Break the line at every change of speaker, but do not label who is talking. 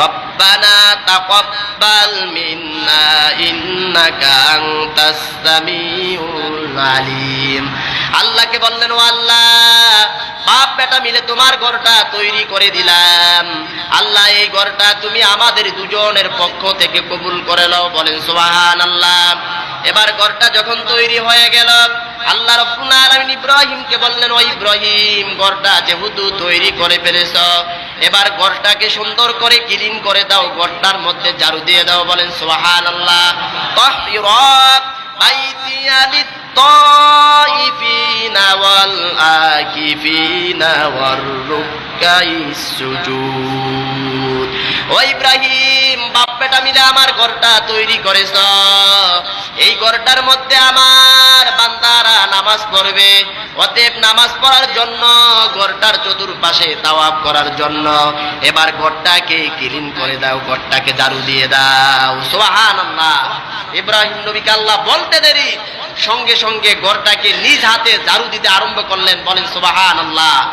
রব্বানা তাকাব্বাল মিন্না ইন্নাকা আনতাস সামিউল আলিম। আল্লাহকে বললেন, ও আল্লাহ, বাপ বেটা মিলে তোমার ঘরটা তৈরি করে দিলাম, আল্লাহ এই ঘরটা তুমি আমাদের দুজনের পক্ষ থেকে কবুল করে নাও। বলেন সুবহানাল্লাহ। এবার ঘরটা যখন তৈরি হয়ে গেল, আল্লাহ রাব্বুল আলামিন ইব্রাহিমকে বললেন, ও ইব্রাহিম, ঘরটা যেহেতু তৈরি করে ফেলেছ, এবার ঘরটাকে সুন্দর করে ক্লিন করে দাও, ঘরটার মধ্যে ঝাড়ু দিয়ে দাও। বলেন সুবহানাল্লাহ। তাহহিরাত বাইতিয়া লিত-তাইফিনা ওয়াল আকিফিনা ওয়ার রুকআইস সুজুদ। ও ইব্রাহিম, বাপ বেটা মিলে আমার ঘরটা তৈরি করেছ, এই ঘরটার মধ্যে আমার বান্দারা নামাজ পড়বে, অতএব নামাজ পড়ার জন্য, ঘরটার চতুর্পাশে তাওয়াফ করার জন্য এবার ঘরটাকে ক্লিন করে দাও, ঘরটাকে ঝাড়ু দিয়ে দাও। সুবহানাল্লাহ। ইব্রাহিম নবীকে আল্লাহ বলতে দেরি, সঙ্গে সঙ্গে ঘরটাকে নিজ হাতে ঝাড়ু দিতে আরম্ভ করলেন। বলেন সুবহানাল্লাহ।